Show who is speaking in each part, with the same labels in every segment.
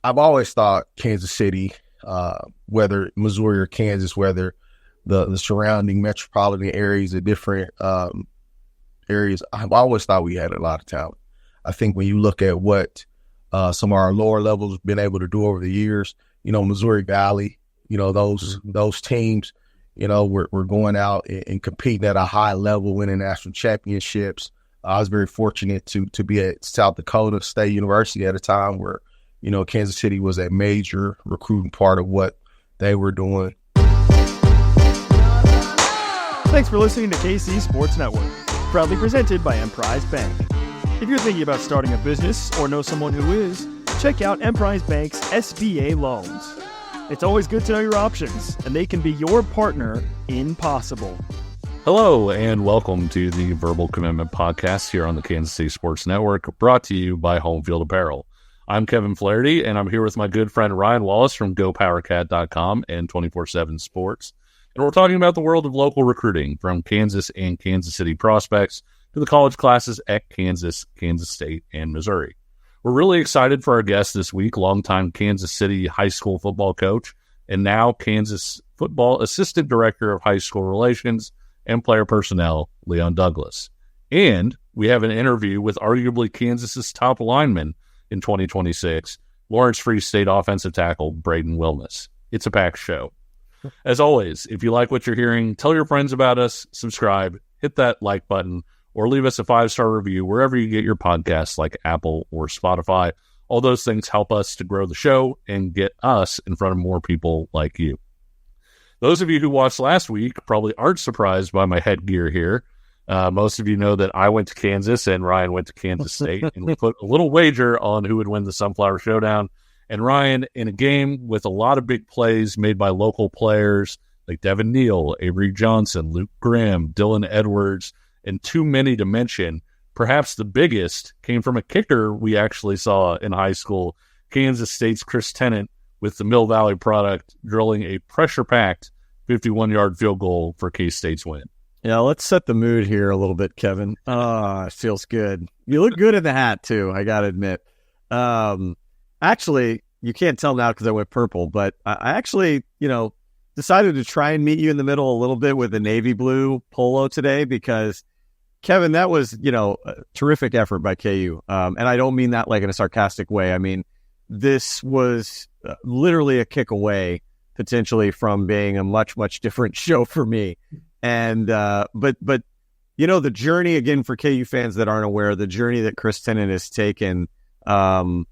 Speaker 1: I've always thought Kansas City, whether Missouri or Kansas, whether the surrounding metropolitan areas, the different areas, I've always thought we had a lot of talent. I think when you look at what some of our lower levels have been able to do over the years, Missouri Valley, those teams, we're going out and competing at a high level, winning national championships. I was very fortunate to be at South Dakota State University at a time where, Kansas City was a major recruiting part of what they were doing.
Speaker 2: Thanks for listening to KC Sports Network, proudly presented by Emprise Bank. If you're thinking about starting a business or know someone who is, check out Emprise Bank's SBA loans. It's always good to know your options, and they can be your partner in possible.
Speaker 3: Hello, and welcome to the Verbal Commitment Podcast here on the Kansas City Sports Network, brought to you by Home Field Apparel. I'm Kevin Flaherty, and I'm here with my good friend Ryan Wallace from GoPowerCat.com and 24/7 Sports. And we're talking about the world of local recruiting, from Kansas and Kansas City prospects to the college classes at Kansas, Kansas State, and Missouri. We're really excited for our guest this week, longtime Kansas City high school football coach, and now Kansas football assistant director of high school relations and player personnel, Leon Douglas. And we have an interview with arguably Kansas's top lineman in 2026, Lawrence Free State offensive tackle Braden Wilness. It's a packed show. As always, if you like what you're hearing, tell your friends about us, subscribe, hit that like button, or leave us a 5-star review wherever you get your podcasts like Apple or Spotify. All those things help us to grow the show and get us in front of more people like you. Those of you who watched last week probably aren't surprised by my headgear here. Most of you know that I went to Kansas and Ryan went to Kansas State, and we put a little wager on who would win the Sunflower Showdown. And Ryan, in a game with a lot of big plays made by local players like Devin Neal, Avery Johnson, Luke Graham, Dylan Edwards, and too many to mention, perhaps the biggest came from a kicker we actually saw in high school, Kansas State's Chris Tenant, with the Mill Valley product drilling a pressure-packed 51-yard field goal for K-State's win.
Speaker 2: Yeah, let's set the mood here a little bit, Kevin. It feels good. You look good in the hat, too, I got to admit. Actually, you can't tell now because I went purple, but I actually, decided to try and meet you in the middle a little bit with the navy blue polo today because, Kevin, that was, a terrific effort by KU. And I don't mean that like in a sarcastic way. I mean, this was literally a kick away potentially from being a much, much different show for me. And, but the journey again for KU fans that aren't aware, the journey that Chris Tenant has taken, he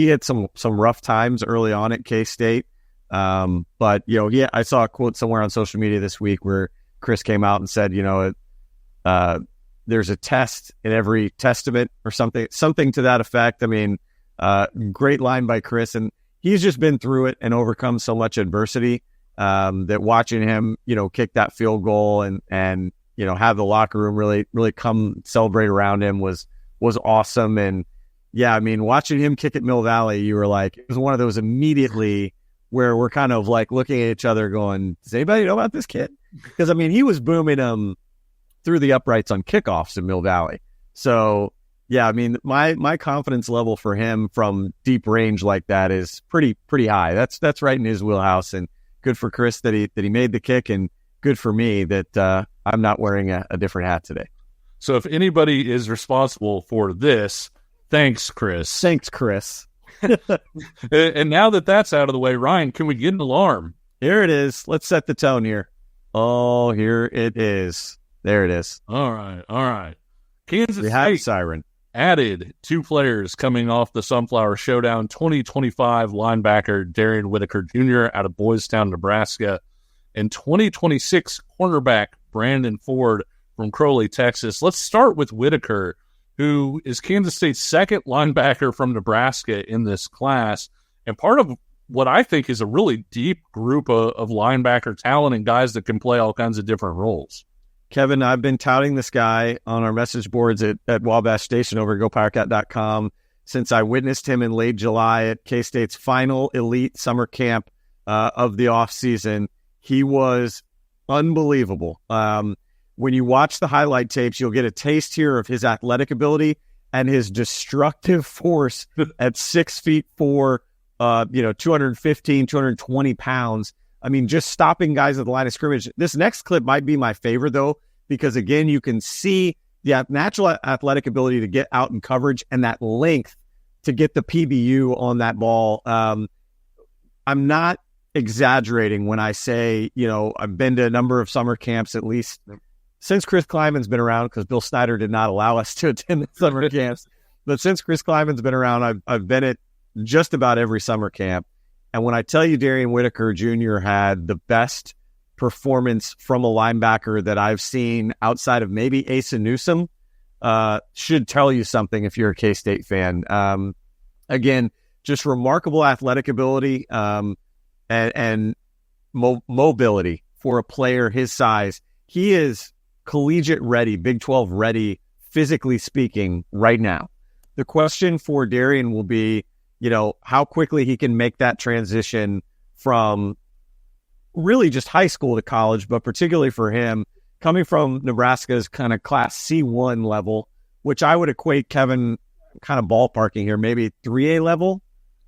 Speaker 2: had some rough times early on at K-State. But I saw a quote somewhere on social media this week where Chris came out and said, there's a test in every testament or something to that effect. I mean, great line by Chris, and he's just been through it and overcome so much adversity. That watching him, kick that field goal and have the locker room really come celebrate around him was awesome. And yeah, I mean, watching him kick at Mill Valley, you were like, it was one of those immediately where we're kind of like looking at each other going, does anybody know about this kid? Because I mean, he was booming him through the uprights on kickoffs in Mill Valley. So yeah, I mean, my confidence level for him from deep range like that is pretty high. That's right in his wheelhouse, and good for Chris that he made the kick, and good for me that I'm not wearing a different hat today.
Speaker 3: So if anybody is responsible for this, thanks, Chris.
Speaker 2: Thanks, Chris.
Speaker 3: And now that that's out of the way, Ryan, can we get an alarm?
Speaker 2: Here it is. Let's set the tone here. Oh, here it is. There it is.
Speaker 3: All right. Kansas
Speaker 2: we have
Speaker 3: State
Speaker 2: siren.
Speaker 3: Added 2 players coming off the Sunflower Showdown, 2025 linebacker Darien Whitaker Jr. out of Boys Town, Nebraska, and 2026 cornerback Brandon Ford from Crowley, Texas. Let's start with Whitaker, who is Kansas State's second linebacker from Nebraska in this class, and part of what I think is a really deep group of linebacker talent and guys that can play all kinds of different roles.
Speaker 2: Kevin, I've been touting this guy on our message boards at Wabash Station over at GoPowerCat.com since I witnessed him in late July at K-State's final elite summer camp of the offseason. He was unbelievable. When you watch the highlight tapes, you'll get a taste here of his athletic ability. and his destructive force at 6'4", 215, 220 pounds. I mean, just stopping guys at the line of scrimmage. This next clip might be my favorite, though, because, again, you can see the natural athletic ability to get out in coverage and that length to get the PBU on that ball. I'm not exaggerating when I say, I've been to a number of summer camps, at least since Chris Kleiman's been around, because Bill Snyder did not allow us to attend the summer camps. But since Chris Kleiman's been around, I've been at just about every summer camp. And when I tell you Darien Whitaker Jr. had the best performance from a linebacker that I've seen outside of maybe Asa Newsome, should tell you something if you're a K-State fan. Again, just remarkable athletic ability and mobility for a player his size. He is collegiate ready, Big 12 ready, physically speaking, right now. The question for Darien will be, how quickly he can make that transition from really just high school to college, but particularly for him, coming from Nebraska's kind of class C1 level, which I would equate, Kevin, kind of ballparking here, maybe 3A level.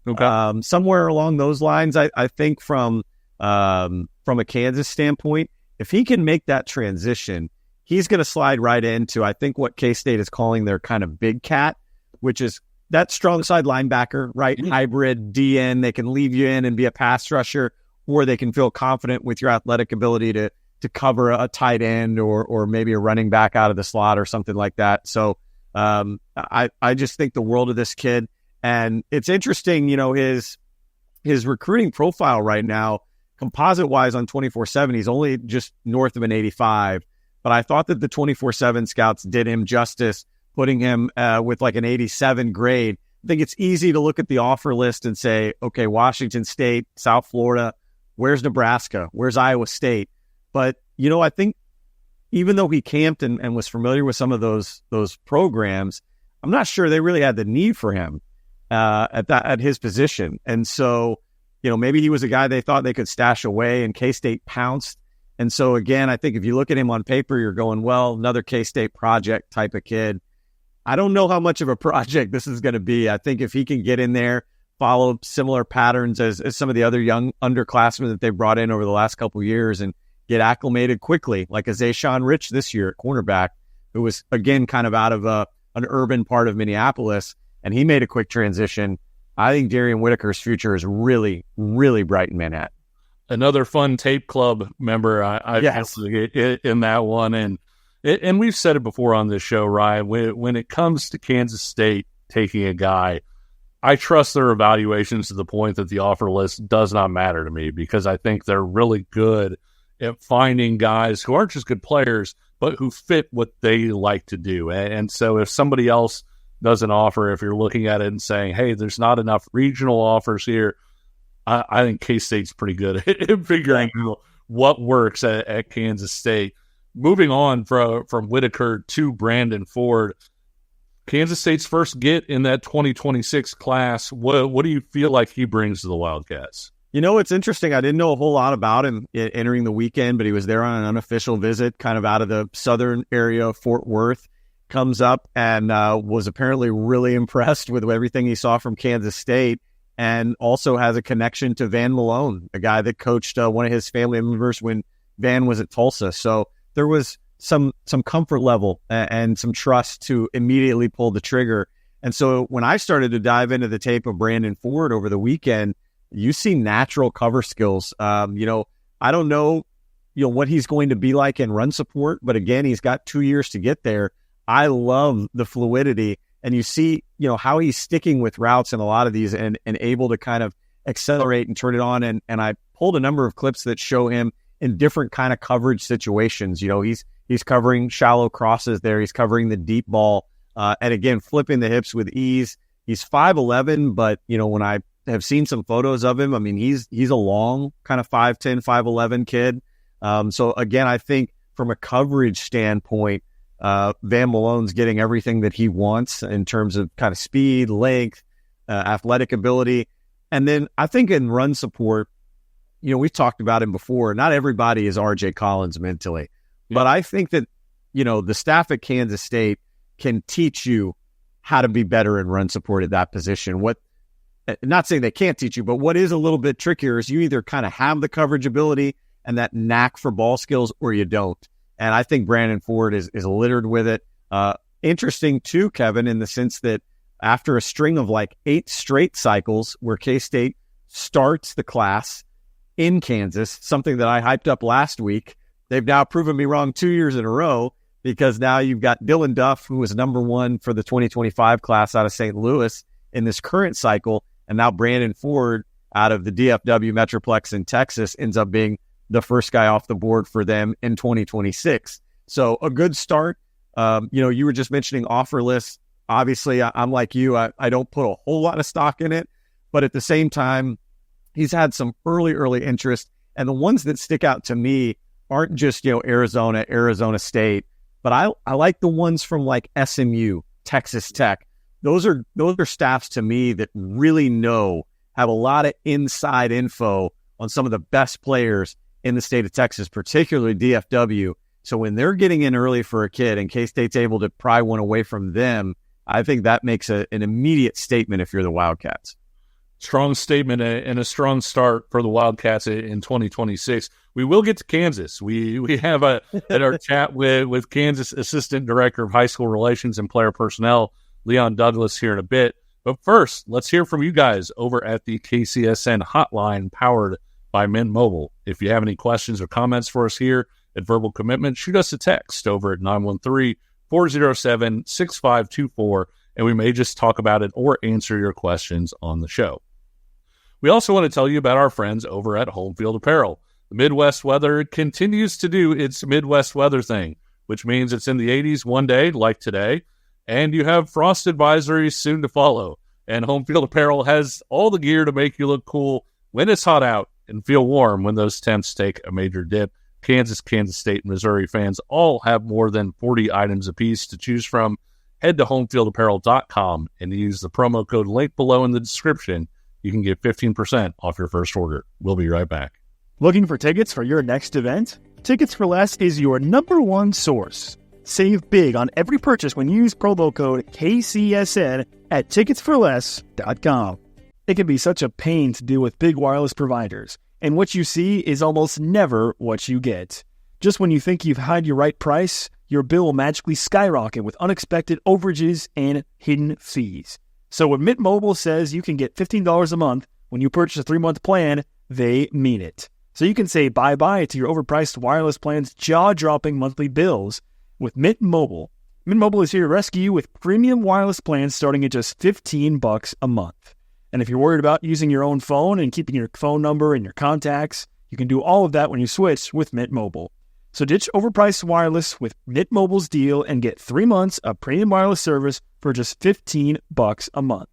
Speaker 2: Okay. Somewhere along those lines, I think from a Kansas standpoint, if he can make that transition, he's going to slide right into, I think, what K-State is calling their kind of big cat, which is that strong side linebacker, right? Mm-hmm. Hybrid DN. They can leave you in and be a pass rusher, or they can feel confident with your athletic ability to cover a tight end or maybe a running back out of the slot or something like that. So I just think the world of this kid. And it's interesting, his recruiting profile right now, composite-wise on 24/7, he's only just north of an 85. But I thought that the 24/7 scouts did him justice, putting him with like an 87 grade. I think it's easy to look at the offer list and say, okay, Washington State, South Florida, where's Nebraska? Where's Iowa State? But, I think even though he camped and was familiar with some of those programs, I'm not sure they really had the need for him at his position. And so, maybe he was a guy they thought they could stash away, and K-State pounced. And so, again, I think if you look at him on paper, you're going, well, another K-State project type of kid. I don't know how much of a project this is going to be. I think if he can get in there, follow similar patterns as some of the other young underclassmen that they brought in over the last couple of years and get acclimated quickly, like a Zayshawn Rich this year at cornerback, who was, again, kind of out of an urban part of Minneapolis, and he made a quick transition. I think Darien Whitaker's future is really, really bright in Manhattan.
Speaker 3: Another fun tape club member I
Speaker 2: yes.
Speaker 3: in that one. And we've said it before on this show, Ryan, when it comes to Kansas State taking a guy, I trust their evaluations to the point that the offer list does not matter to me, because I think they're really good at finding guys who aren't just good players, but who fit what they like to do. And so if somebody else does an offer, if you're looking at it and saying, hey, there's not enough regional offers here, I think K-State's pretty good at figuring out what works at Kansas State. Moving on from Whitaker to Brandon Ford, Kansas State's first get in that 2026 class. What do you feel like he brings to the Wildcats?
Speaker 2: It's interesting. I didn't know a whole lot about him entering the weekend, but he was there on an unofficial visit, kind of out of the southern area of Fort Worth. Comes up and was apparently really impressed with everything he saw from Kansas State, and also has a connection to Van Malone, a guy that coached one of his family members when Van was at Tulsa. So there was some comfort level and some trust to immediately pull the trigger. And so when I started to dive into the tape of Brandon Ford over the weekend, you see natural cover skills. I don't know, what he's going to be like in run support, but again, he's got 2 years to get there. I love the fluidity, and you see, how he's sticking with routes in a lot of these and able to kind of accelerate and turn it on. And I pulled a number of clips that show him in different kind of coverage situations. He's covering shallow crosses there. He's covering the deep ball. And again, flipping the hips with ease. He's 5'11", but, when I have seen some photos of him, I mean, he's a long kind of 5'10", 5'11" kid. So again, I think from a coverage standpoint, Van Malone's getting everything that he wants in terms of kind of speed, length, athletic ability. And then I think in run support, we've talked about him before. Not everybody is RJ Collins mentally, but I think that, the staff at Kansas State can teach you how to be better in run support at that position. Not saying they can't teach you, but what is a little bit trickier is you either kind of have the coverage ability and that knack for ball skills, or you don't. And I think Brandon Ford is littered with it. Interesting too, Kevin, in the sense that after a string of like 8 straight cycles where K-State starts the class in Kansas, something that I hyped up last week, they've now proven me wrong 2 years in a row, because now you've got Dylan Duff, who was number 1 for the 2025 class out of St. Louis in this current cycle, and now Brandon Ford out of the DFW Metroplex in Texas ends up being the first guy off the board for them in 2026. So a good start. You were just mentioning offer lists. Obviously, I'm like you. I don't put a whole lot of stock in it, but at the same time, he's had some early interest, and the ones that stick out to me aren't just Arizona, Arizona State, but I like the ones from like SMU, Texas Tech. Those are staffs to me that really have a lot of inside info on some of the best players in the state of Texas, particularly DFW. So when they're getting in early for a kid and K-State's able to pry one away from them, I think that makes an immediate statement if you're the Wildcats.
Speaker 3: Strong statement and a strong start for the Wildcats in 2026. We will get to Kansas. We have at our chat with Kansas Assistant Director of High School Relations and Player Personnel, Leon Douglas, here in a bit. But first, let's hear from you guys over at the KCSN hotline powered by Mint Mobile. If you have any questions or comments for us here at Verbal Commitment, shoot us a text over at 913-407-6524, and we may just talk about it or answer your questions on the show. We also want to tell you about our friends over at Home Field Apparel. The Midwest weather continues to do its Midwest weather thing, which means it's in the 80s one day, like today, and you have frost advisories soon to follow. And Home Field Apparel has all the gear to make you look cool when it's hot out and feel warm when those temps take a major dip. Kansas, Kansas State, and Missouri fans all have more than 40 items apiece to choose from. Head to homefieldapparel.com and use the promo code link below in the description. You can get 15% off your first order. We'll be right back.
Speaker 4: Looking for tickets for your next event? Tickets for Less is your #1 source. Save big on every purchase when you use promo code KCSN at ticketsforless.com. It can be such a pain to deal with big wireless providers, and what you see is almost never what you get. Just when you think you've had your right price, your bill will magically skyrocket with unexpected overages and hidden fees. So when Mint Mobile says you can get $15 a month when you purchase a 3-month plan, they mean it. So you can say bye-bye to your overpriced wireless plan's jaw-dropping monthly bills with Mint Mobile. Mint Mobile is here to rescue you with premium wireless plans starting at just $15 a month. And if you're worried about using your own phone and keeping your phone number and your contacts, you can do all of that when you switch with Mint Mobile. So ditch overpriced wireless with Mint Mobile's deal and get 3 months of premium wireless service for just $15 a month.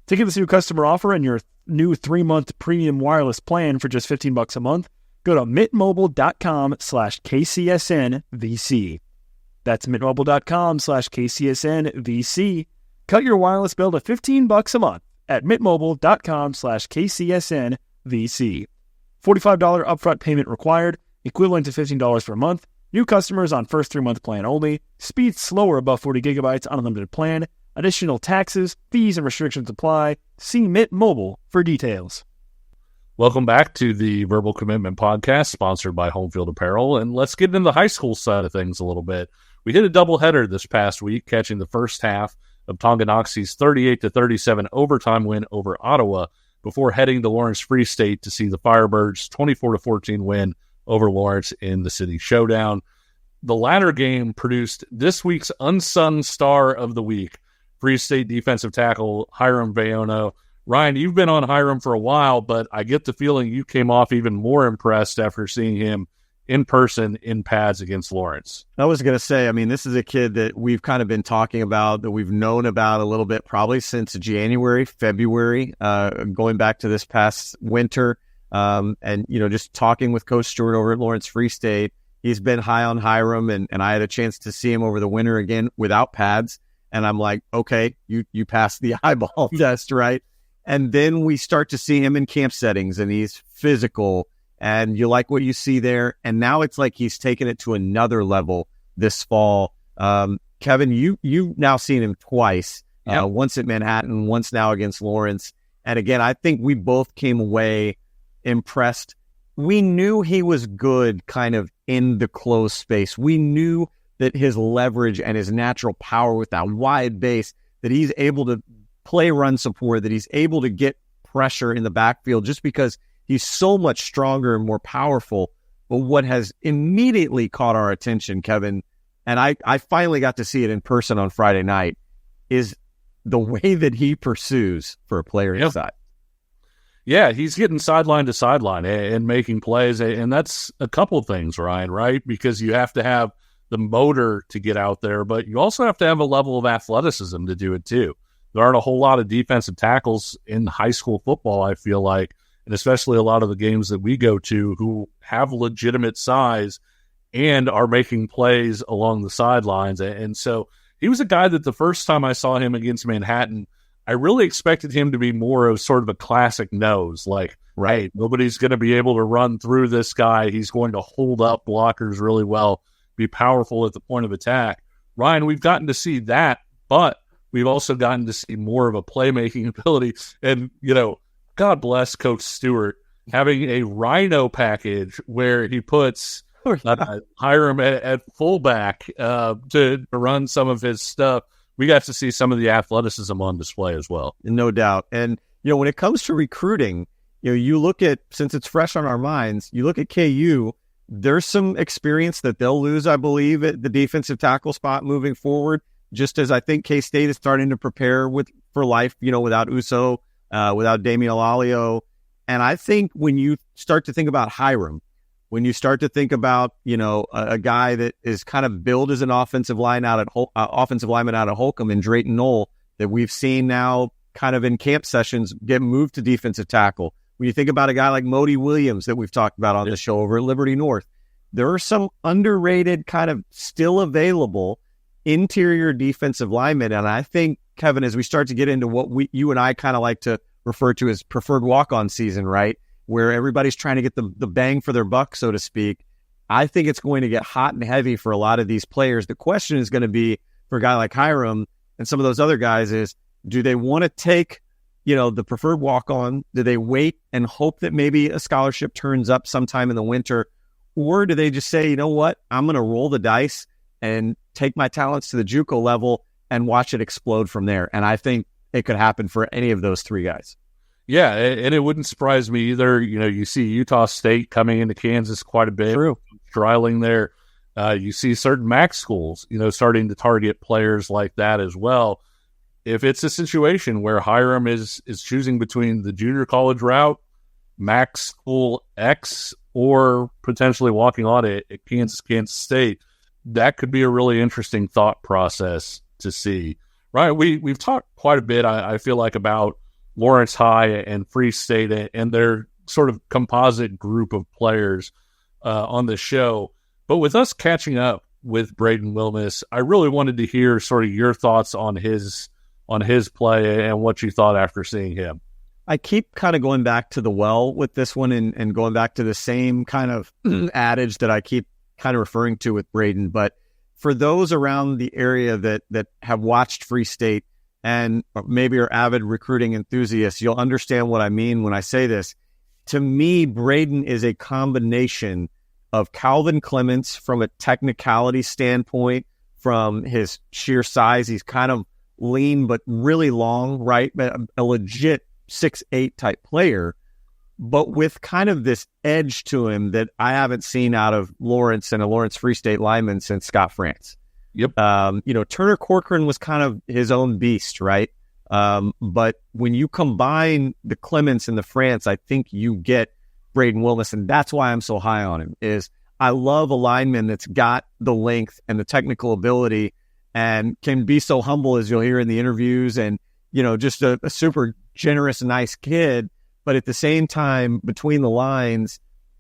Speaker 4: To get this new customer offer and your new 3-month premium wireless plan for just $15 a month, go to mintmobile.com/KCSNVC. That's mintmobile.com/KCSNVC. Cut your wireless bill to $15 a month at mintmobile.com/KCSNVC. $45 upfront payment required, equivalent to $15 per month. New customers on first 3-month plan only. Speed slower above 40 gigabytes on unlimited plan. Additional taxes, fees, and restrictions apply. See Mint Mobile for details.
Speaker 3: Welcome back to the Verbal Commitment Podcast, sponsored by Home Field Apparel. And let's get into the high school side of things a little bit. We hit a doubleheader this past week, catching the first half of Tonganoxie's 38-37 overtime win over Ottawa before heading to Lawrence Free State to see the Firebirds' 24-14 win over Lawrence in the city showdown. The latter game produced this week's unsung star of the week, Free State defensive tackle Hiram Vayono. Ryan, you've been on Hiram for a while, but I get the feeling you came off even more impressed after seeing him in person in pads against Lawrence.
Speaker 2: I was going to say, I mean, this is a kid that we've kind of been talking about, that we've known about a little bit, probably since January, February, going back to this past winter. And, just talking with Coach Stewart over at Lawrence Free State, he's been high on Hiram, and I had a chance to see him over the winter again without pads. And I'm like, okay, you passed the eyeball test, right? And then we start to see him in camp settings, and he's physical, and you like what you see there. And now it's like he's taken it to another level this fall. Kevin, you now seen him twice. once at Manhattan, once now against Lawrence. And again, I think we both came away impressed. We knew he was good kind of in the closed space. We knew that his leverage and his natural power with that wide base, that he's able to play run support, that he's able to get pressure in the backfield just because he's so much stronger and more powerful. But what has immediately caught our attention, Kevin, and I finally got to see it in person on Friday night, is the way that he pursues for a player inside.
Speaker 3: Yeah, he's getting sideline to sideline and making plays. And that's a couple things, Ryan, right? Because you have to have the motor to get out there, but you also have to have a level of athleticism to do it too. There aren't a whole lot of defensive tackles in high school football, I feel like, and especially a lot of the games that we go to who have legitimate size and are making plays along the sidelines. And so he was a guy that the first time I saw him against Manhattan, I really expected him to be more of sort of a classic nose, like, right, nobody's going to be able to run through this guy. He's going to hold up blockers really well, be powerful at the point of attack. Ryan, we've gotten to see that, but we've also gotten to see more of a playmaking ability. And, God bless Coach Stewart having a rhino package where he puts Hiram at fullback to run some of his stuff. We got to see some of the athleticism on display as well.
Speaker 2: No doubt. And, when it comes to recruiting, you look at, since it's fresh on our minds, you look at KU, there's some experience that they'll lose, I believe, at the defensive tackle spot moving forward, just as I think K-State is starting to prepare for life, without Uso, without Damian Alalio. And I think when you start to think about Hiram, when you start to think about, a guy that is kind of billed as an offensive lineman out of Holcomb and Drayton Knoll that we've seen now kind of in camp sessions get moved to defensive tackle. When you think about a guy like Modi Williams that we've talked about on the show over at Liberty North, there are some underrated kind of still available interior defensive linemen. And I think, Kevin, as we start to get into what you and I kind of like to refer to as preferred walk-on season, right, where everybody's trying to get the bang for their buck, so to speak, I think it's going to get hot and heavy for a lot of these players. The question is going to be for a guy like Hiram and some of those other guys is, do they want to take the preferred walk-on? Do they wait and hope that maybe a scholarship turns up sometime in the winter? Or do they just say, you know what, I'm going to roll the dice and take my talents to the JUCO level and watch it explode from there? And I think it could happen for any of those three guys.
Speaker 3: Yeah, and it wouldn't surprise me either. You see Utah State coming into Kansas quite a bit.
Speaker 2: True.
Speaker 3: Trialing there. You see certain MAC schools, starting to target players like that as well. If it's a situation where Hiram is choosing between the junior college route, MAC school X, or potentially walking on it at Kansas State, that could be a really interesting thought process to see. Right? We've talked quite a bit, I feel like, about Lawrence High and Free State and their sort of composite group of players on the show. But with us catching up with Braden Wilmus, I really wanted to hear sort of your thoughts on his play and what you thought after seeing him.
Speaker 2: I keep kind of going back to the well with this one and going back to the same kind of adage that I keep kind of referring to with Braden. But for those around the area that have watched Free State and maybe are avid recruiting enthusiasts, you'll understand what I mean when I say this. To me, Braden is a combination of Calvin Clements from a technicality standpoint, from his sheer size. He's kind of lean but really long, right? A legit 6'8" type player, but with kind of this edge to him that I haven't seen out of Lawrence and a Lawrence Free State lineman since Scott France.
Speaker 3: Yep.
Speaker 2: Turner Corcoran was kind of his own beast, right? But when you combine the Clements and the France, I think you get Braden Wilmus, and that's why I'm so high on him. Is I love a lineman that's got the length and the technical ability and can be so humble, as you'll hear in the interviews, and just a super generous, nice kid. But at the same time, between the lines,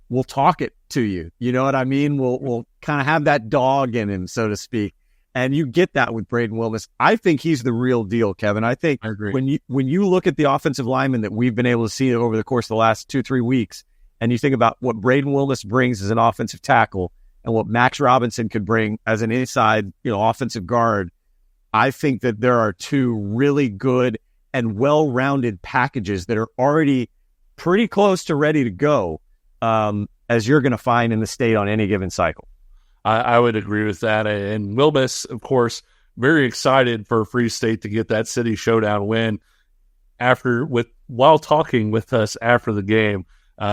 Speaker 2: we'll talk it to you. You know what I mean? We'll kind of have that dog in him, so to speak. And you get that with Braden Wilmus. I think he's the real deal, Kevin. I think when you look at the offensive lineman that we've been able to see over the course of the last 2-3 weeks, and you think about what Braden Wilmus brings as an offensive tackle and what Max Robinson could bring as an inside, offensive guard, I think that there are two really good and well-rounded packages that are already pretty close to ready to go, as you're going to find in the state on any given cycle.
Speaker 3: I would agree with that. And Will Miss, of course, very excited for Free State to get that city showdown win. While talking with us after the game,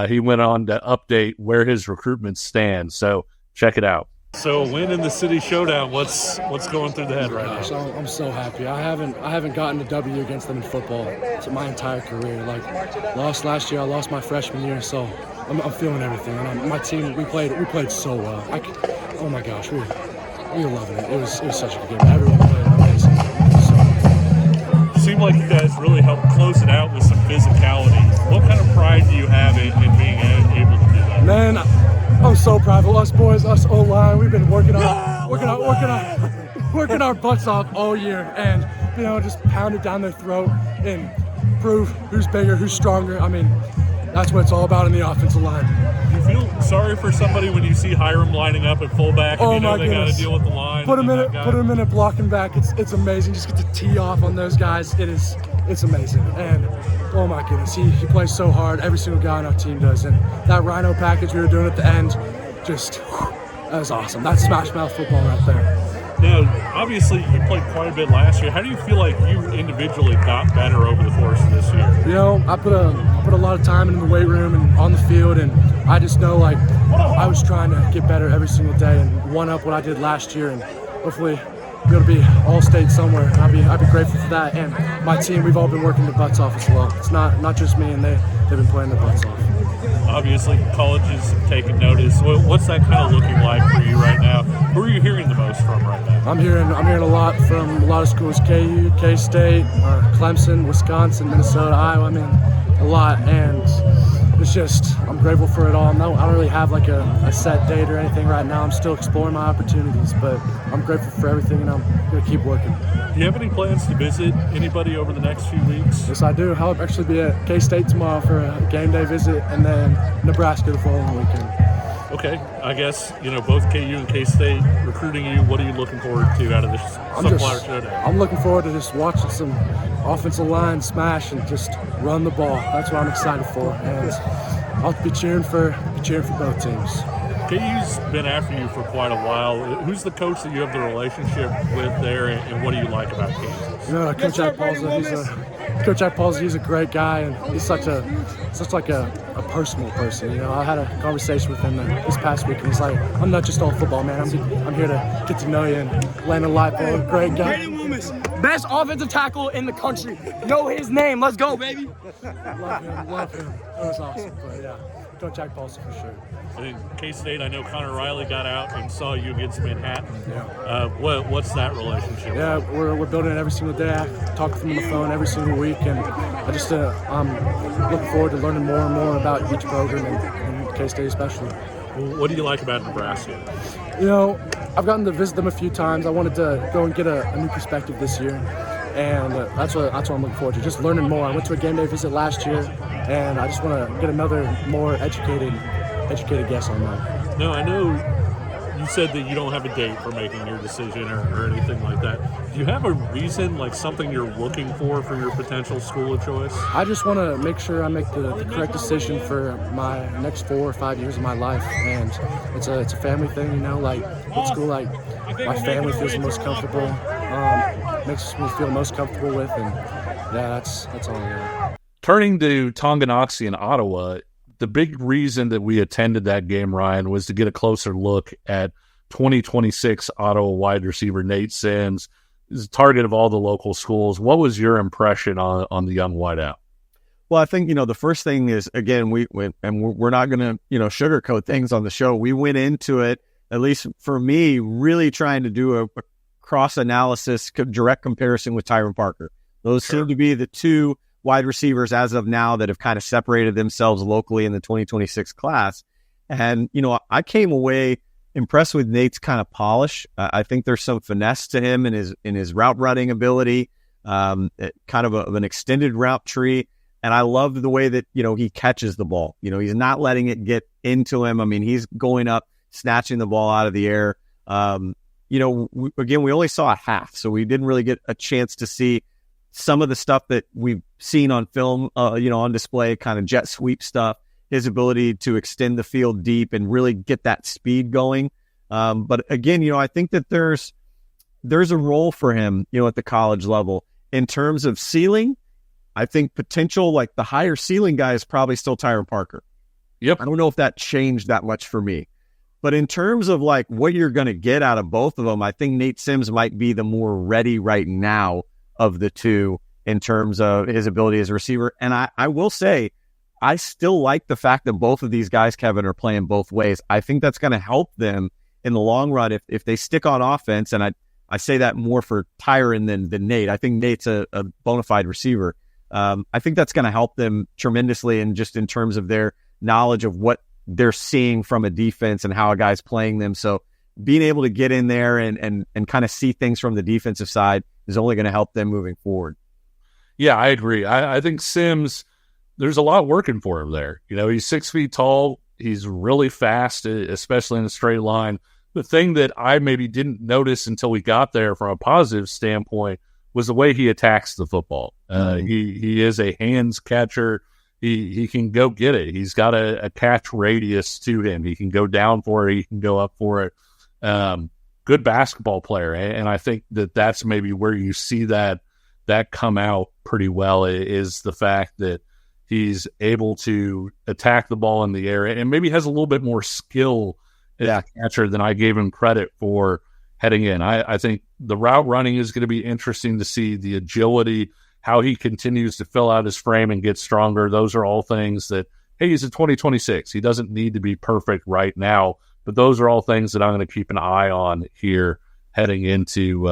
Speaker 3: he went on to update where his recruitment stands. So check it out.
Speaker 5: So a win in the city showdown, what's going through the head right now?
Speaker 6: So I'm so happy. I haven't gotten a W against them in football my entire career. Like, lost last year, I lost my freshman year, so I'm feeling everything. And my team, we played so well. Oh my gosh, we were loving it. It was such a good game. Everyone played amazing.
Speaker 5: It seemed like you guys really helped close it out with some physicality. What kind of pride do you have in being able to do that?
Speaker 6: Man, I'm so proud of us boys, us O-line. We've been working our butts off all year, and just pound it down their throat and prove who's bigger, who's stronger. I mean, that's what it's all about in the offensive line.
Speaker 5: You feel sorry for somebody when you see Hiram lining up at fullback and they got to deal with the line.
Speaker 6: Put him in a blocking back. It's amazing. Just get to tee off on those guys. It's amazing. And oh my goodness, he plays so hard. Every single guy on our team does. And that Rhino package we were doing at the end, that was awesome. That's smash mouth football right there.
Speaker 5: Now, obviously, you played quite a bit last year. How do you feel like you individually got better over the course of this year?
Speaker 6: I put a lot of time in the weight room and on the field, and I just know, like, I was trying to get better every single day and one up what I did last year, and hopefully be able to be all-state somewhere. And I'd be grateful for that. And my team, we've all been working their butts off as well. It's not just me, and they've been playing their butts off.
Speaker 5: Obviously, colleges have taken notice. What's that kind of looking like for you right now? Who are you hearing the most from right now?
Speaker 6: I'm hearing a lot from a lot of schools: KU, K-State, Clemson, Wisconsin, Minnesota, Iowa. I mean, a lot, and it's just, I'm grateful for it all. No, I don't really have like a set date or anything right now. I'm still exploring my opportunities, but I'm grateful for everything, and I'm going to keep working.
Speaker 5: Do you have any plans to visit anybody over the next few weeks?
Speaker 6: Yes, I do. I'll actually be at K-State tomorrow for a game day visit, and then Nebraska the following weekend.
Speaker 5: Okay, I guess, both KU and K-State recruiting you. What are you looking forward to out of this Sunflower Showdown?
Speaker 6: I'm looking forward to just watching some offensive line smash and just run the ball. That's what I'm excited for, and I'll be cheering for both teams.
Speaker 5: KU's been after you for quite a while. Who's the coach that you have the relationship with there, and what do you like about Kansas?
Speaker 6: Coach Akpolza, he's a great guy, and he's such a personal person. I had a conversation with him this past week, and he's like, I'm not just all football, man. I'm here to get to know you and land a life. Great guy.
Speaker 7: Best offensive tackle in the country. Know his name. Let's go, baby.
Speaker 6: Love him. It was awesome. But yeah, Coach Akpolza for sure.
Speaker 5: I think K-State, I know Connor Riley got out and saw you against Manhattan.
Speaker 6: Yeah.
Speaker 5: What's that relationship?
Speaker 6: Yeah, we're building it every single day. I talk with him on the phone every single week, and I just I'm looking forward to learning more and more about each program and K-State especially.
Speaker 5: What do you like about Nebraska?
Speaker 6: I've gotten to visit them a few times. I wanted to go and get a new perspective this year, and that's what I'm looking forward to, just learning more. I went to a game day visit last year, and I just want to get another more educated guess on that.
Speaker 5: No, I know you said that you don't have a date for making your decision or anything like that. Do you have a reason, like something you're looking for your potential school of choice?
Speaker 6: I just want to make sure I make the correct decision for my next 4 or 5 years of my life, and it's a family thing, like what school my family feels the most comfortable, makes me feel most comfortable with, and yeah, that's all I got.
Speaker 3: Turning to Tonganoxie and Ottawa, the big reason that we attended that game, Ryan, was to get a closer look at 2026 Ottawa wide receiver Nate Sims, is a target of all the local schools. What was your impression on the young wideout?
Speaker 2: Well, I think, the first thing is, again, we're not going to, sugarcoat things on the show. We went into it, at least for me, really trying to do a cross-analysis, direct comparison with Tyron Parker. Those seem to be the two wide receivers as of now that have kind of separated themselves locally in the 2026 class. And, I came away impressed with Nate's kind of polish. I think there's some finesse to him in his route running ability, kind of an extended route tree. And I love the way that, he catches the ball. He's not letting it get into him. I mean, he's going up, snatching the ball out of the air. we only saw a half, so we didn't really get a chance to see some of the stuff that we've seen on film, on display, kind of jet sweep stuff, his ability to extend the field deep and really get that speed going. But again, I think that there's a role for him, at the college level. In terms of ceiling, I think potential, like the higher ceiling guy is probably still Tyron Parker.
Speaker 3: Yep.
Speaker 2: I don't know if that changed that much for me. But in terms of like what you're going to get out of both of them, I think Nate Sims might be the more ready right now of the two in terms of his ability as a receiver. And I will say, I still like the fact that both of these guys, Kevin, are playing both ways. I think that's going to help them in the long run if they stick on offense. And I say that more for Tyron than Nate. I think Nate's a bona fide receiver. I think that's going to help them tremendously, and just in terms of their knowledge of what they're seeing from a defense and how a guy's playing them. So being able to get in there and kind of see things from the defensive side is only going to help them moving forward.
Speaker 3: Yeah, I agree. I think Sims, there's a lot working for him there. He's 6 feet tall. He's really fast, especially in a straight line. The thing that I maybe didn't notice until we got there from a positive standpoint was the way he attacks the football. He is a hands catcher. He can go get it. He's got a catch radius to him. He can go down for it. He can go up for it. Good basketball player. And I think that's maybe where you see that come out pretty well, is the fact that he's able to attack the ball in the air and maybe has a little bit more skill as a catcher than I gave him credit for heading in. I think the route running is going to be interesting to see, the agility, how he continues to fill out his frame and get stronger. Those are all things that, hey, he's in 2026. He doesn't need to be perfect right now, but those are all things that I'm going to keep an eye on here heading into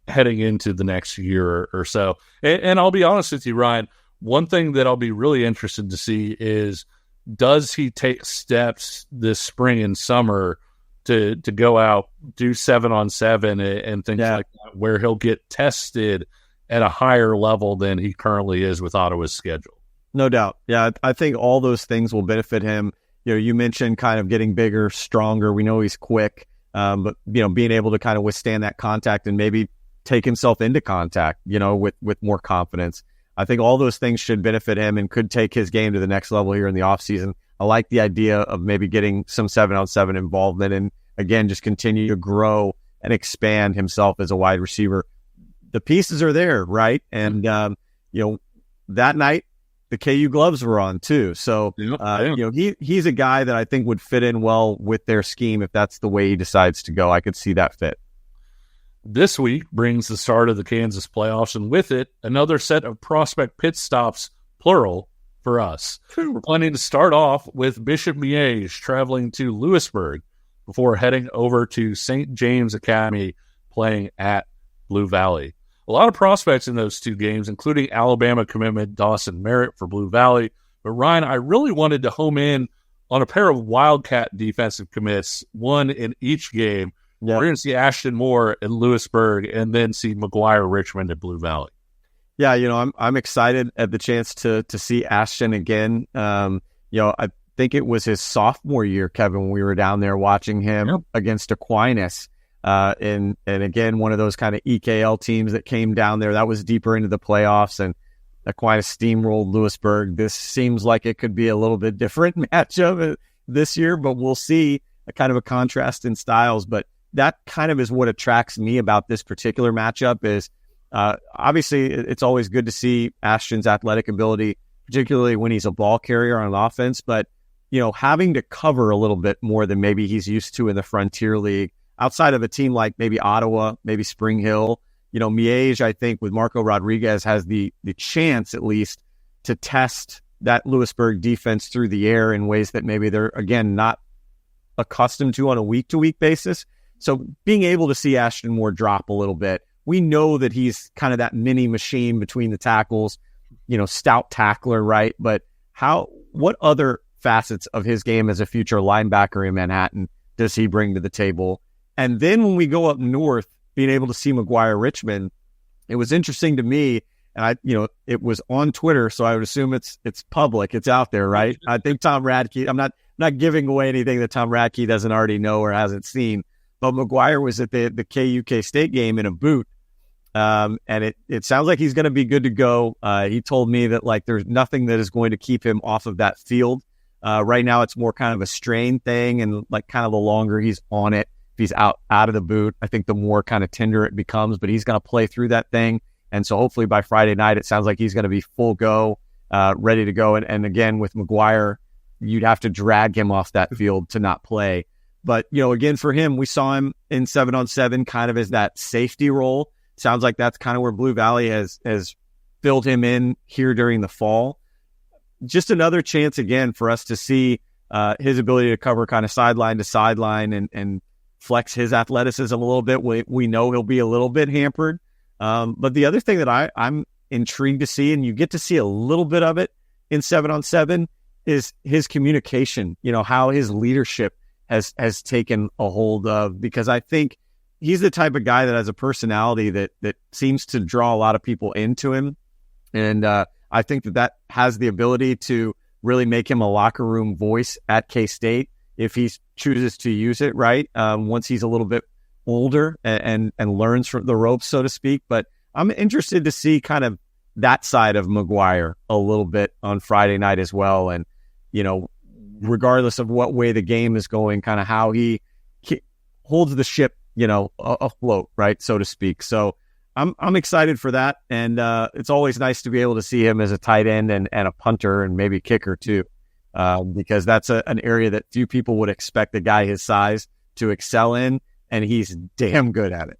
Speaker 3: the next year or so. And I'll be honest with you, Ryan, one thing that I'll be really interested to see is, does he take steps this spring and summer to go out, do 7-on-7 and things like that, where he'll get tested at a higher level than he currently is with Ottawa's schedule?
Speaker 2: No doubt. Yeah, I think all those things will benefit him. You mentioned kind of getting bigger, stronger. We know he's quick, but being able to kind of withstand that contact and maybe take himself into contact, with more confidence. I think all those things should benefit him and could take his game to the next level here in the offseason. I like the idea of maybe getting some 7-on-7 involvement and, again, just continue to grow and expand himself as a wide receiver. The pieces are there, right? And, that night, the KU gloves were on too. So, he's a guy that I think would fit in well with their scheme if that's the way he decides to go. I could see that fit.
Speaker 3: This week brings the start of the Kansas playoffs, and with it, another set of prospect pit stops, plural, for us. We're planning to start off with Bishop Miege traveling to Lewisburg before heading over to St. James Academy playing at Blue Valley. A lot of prospects in those two games, including Alabama commitment Dawson Merritt for Blue Valley. But Ryan, I really wanted to home in on a pair of Wildcat defensive commits, one in each game. Yeah. We're going to see Ashton Moore at Lewisburg and then see Maguire Richmond at Blue Valley.
Speaker 2: Yeah, I'm excited at the chance to see Ashton again. I think it was his sophomore year, Kevin, when we were down there watching him against Aquinas. And again, one of those kind of EKL teams that came down there. That was deeper into the playoffs, and Aquinas steamrolled Lewisburg. This seems like it could be a little bit different matchup this year, but we'll see a kind of a contrast in styles. But that kind of is what attracts me about this particular matchup is obviously it's always good to see Ashton's athletic ability, particularly when he's a ball carrier on offense, but, having to cover a little bit more than maybe he's used to in the Frontier League outside of a team like maybe Ottawa, maybe Spring Hill, Miege, I think with Marco Rodriguez has the chance at least to test that Lewisburg defense through the air in ways that maybe they're, again, not accustomed to on a week-to-week basis. So being able to see Ashton Moore drop a little bit, we know that he's kind of that mini machine between the tackles, stout tackler, right? But what other facets of his game as a future linebacker in Manhattan does he bring to the table? And then when we go up north, being able to see Maguire Richmond, it was interesting to me, and it was on Twitter, so I would assume it's public, it's out there, right? I think Tom Radke, I'm not giving away anything that Tom Radke doesn't already know or hasn't seen. but Maguire was at the KUK State game in a boot. And it sounds like he's going to be good to go. He told me that like there's nothing that is going to keep him off of that field. Right now it's more kind of a strain thing, and like kind of the longer he's on it, if he's out of the boot, I think the more kind of tender it becomes, but he's going to play through that thing. And so hopefully by Friday night, it sounds like he's going to be full go, ready to go. And again, with Maguire, you'd have to drag him off that field to not play. But, again, for him, we saw him in 7-on-7 kind of as that safety role. Sounds like that's kind of where Blue Valley has filled him in here during the fall. Just another chance, again, for us to see his ability to cover kind of sideline to sideline and flex his athleticism a little bit. We know he'll be a little bit hampered. But the other thing that I'm intrigued to see, and you get to see a little bit of it in 7-on-7, is his communication, how his leadership has taken a hold of, because I think he's the type of guy that has a personality that seems to draw a lot of people into him. And I think that has the ability to really make him a locker room voice at K-State if he chooses to use it, right? Once he's a little bit older and learns from the ropes, so to speak. But I'm interested to see kind of that side of Maguire a little bit on Friday night as well. And, regardless of what way the game is going, kind of how he holds the ship, afloat, right, so to speak. So I'm excited for that. And it's always nice to be able to see him as a tight end and a punter and maybe kicker too, because that's an area that few people would expect a guy his size to excel in, and he's damn good at it.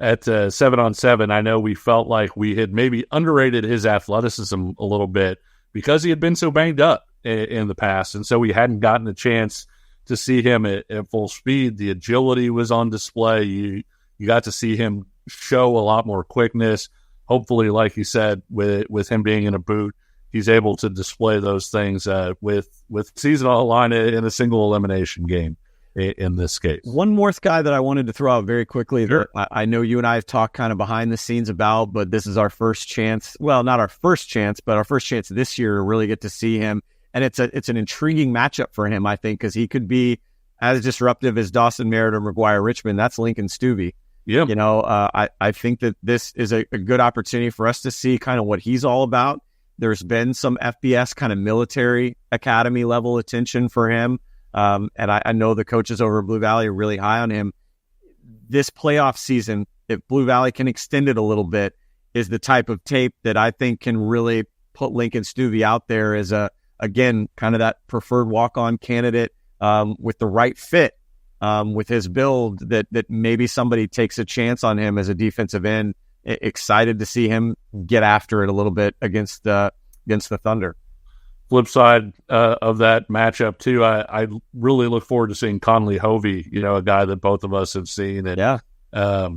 Speaker 3: At 7-on-7, I know we felt like we had maybe underrated his athleticism a little bit because he had been so banged up in the past, and so we hadn't gotten a chance to see him at full speed. The agility was on display. You got to see him show a lot more quickness. Hopefully, like you said, with him being in a boot, he's able to display those things with season on the line in a single elimination game in this case. One
Speaker 2: more guy that I wanted to throw out very quickly,
Speaker 3: sure,
Speaker 2: that I know you and I have talked kind of behind the scenes about, but this is our first chance. Well, not our first chance, but our first chance this year to really get to see him. And it's an intriguing matchup for him, I think, because he could be as disruptive as Dawson Merritt or Maguire Richmond. That's Lincoln Stuvey.
Speaker 3: Yeah.
Speaker 2: I think that this is a good opportunity for us to see kind of what he's all about. There's been some FBS kind of military academy level attention for him. And I know the coaches over at Blue Valley are really high on him. This playoff season, if Blue Valley can extend it a little bit, is the type of tape that I think can really put Lincoln Stuvey out there as again, kind of that preferred walk-on candidate with the right fit with his build, that maybe somebody takes a chance on him as a defensive end. Excited to see him get after it a little bit against the Thunder.
Speaker 3: Flip side of that matchup too, I really look forward to seeing Conley Hovey, a guy that both of us have seen and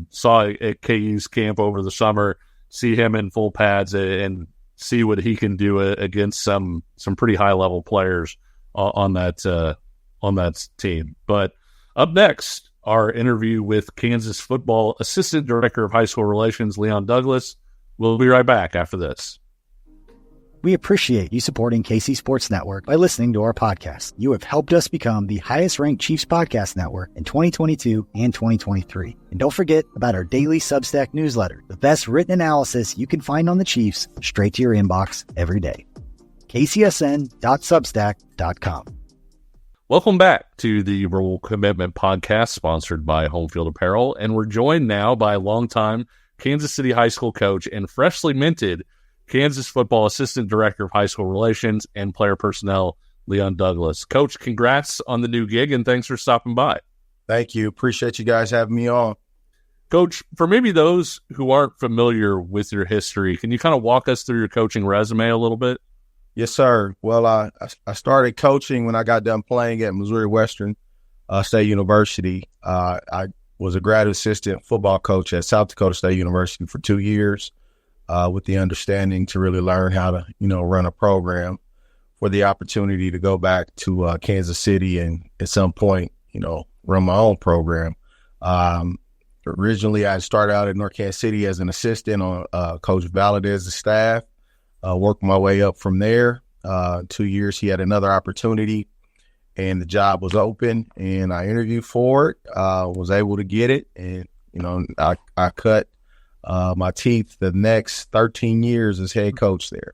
Speaker 3: saw at KU's camp over the summer, see him in full pads and see what he can do against some pretty high level players on that team. But up next, our interview with Kansas football assistant director of high school relations, Leon Douglas. We'll be right back after this.
Speaker 8: We appreciate you supporting KC Sports Network by listening to our podcast. You have helped us become the highest-ranked Chiefs podcast network in 2022 and 2023. And don't forget about our daily Substack newsletter, the best written analysis you can find on the Chiefs straight to your inbox every day. kcsn.substack.com.
Speaker 3: Welcome back to the Verbal Commitment Podcast, sponsored by Home Field Apparel. And we're joined now by longtime Kansas City high school coach and freshly minted Kansas football assistant director of high school relations and player personnel, Leon Douglas. Coach, congrats on the new gig, and thanks for stopping by.
Speaker 1: Thank you. Appreciate you guys having me on.
Speaker 3: Coach, for maybe those who aren't familiar with your history, can you kind of walk us through your coaching resume a little bit?
Speaker 1: Yes, sir. Well, I started coaching when I got done playing at Missouri Western State University. I was a graduate assistant football coach at South Dakota State University for 2 years. With the understanding to really learn how to, run a program, for the opportunity to go back to Kansas City and at some point, run my own program. Originally, I started out at North Kansas City as an assistant on Coach Valadez's staff, worked my way up from there. 2 years, he had another opportunity. and the job was open, and I interviewed for it, was able to get it, and, I cut my teeth the next 13 years as head coach there.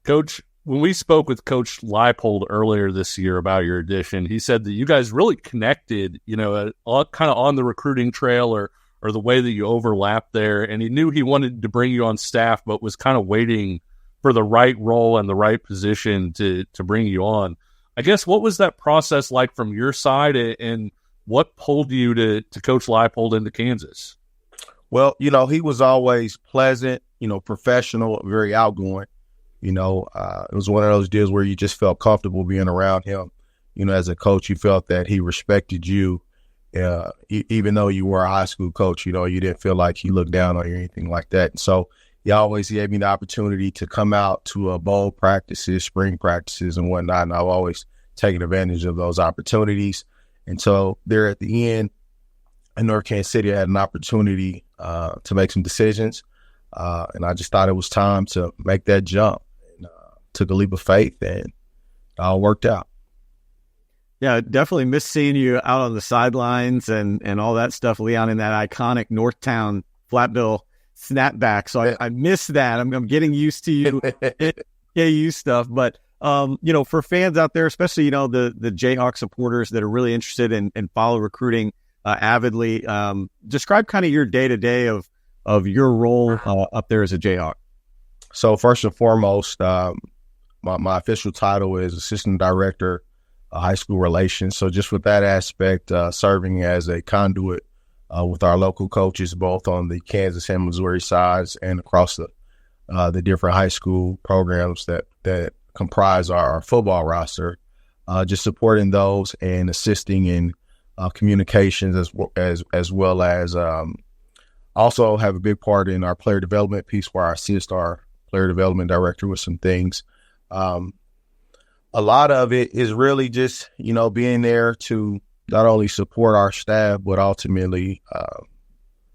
Speaker 3: Coach, when we spoke with Coach Leipold earlier this year about your addition, he said that you guys really connected, kind of on the recruiting trail or the way that you overlapped there. And he knew he wanted to bring you on staff, but was kind of waiting for the right role and the right position to bring you on. I guess, what was that process like from your side, and what pulled you to Coach Leipold into Kansas?
Speaker 1: Well, he was always pleasant, professional, very outgoing. It was one of those deals where you just felt comfortable being around him. As a coach, you felt that he respected you, even though you were a high school coach. You didn't feel like he looked down on you or anything like that. And so he always gave me the opportunity to come out to bowl practices, spring practices, and whatnot. And I've always taken advantage of those opportunities. And so there at the end, in North Kansas City, I had an opportunity to make some decisions. And I just thought it was time to make that jump. Took a leap of faith, and it all worked out.
Speaker 2: Yeah, definitely miss seeing you out on the sidelines and all that stuff, Leon, in that iconic Northtown Flatbill snapback. So I miss that. I'm getting used to you, KU stuff. But, for fans out there, especially, the Jayhawk supporters that are really interested and follow recruiting avidly, describe kind of your day-to-day of your role up there as a Jayhawk.
Speaker 1: So first and foremost, my official title is Assistant Director of High School Relations. So just with that aspect, serving as a conduit with our local coaches, both on the Kansas and Missouri sides and across the different high school programs that comprise our football roster, just supporting those and assisting in communications as well as also have a big part in our player development piece, where I assist our player development director with some things. A lot of it is really just, being there to not only support our staff, but ultimately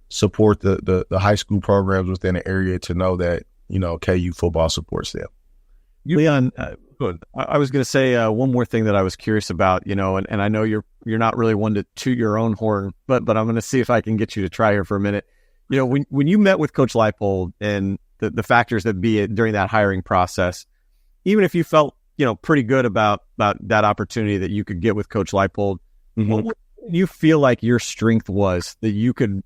Speaker 1: support the high school programs within the area to know that, KU football supports them.
Speaker 2: Leon, I was going to say one more thing that I was curious about, and I know you're not really one to toot your own horn, but I'm going to see if I can get you to try here for a minute. When you met with Coach Leipold and the factors that be it during that hiring process, even if you felt, pretty good about that opportunity that you could get with Coach Leipold, what do you feel like your strength was that you could,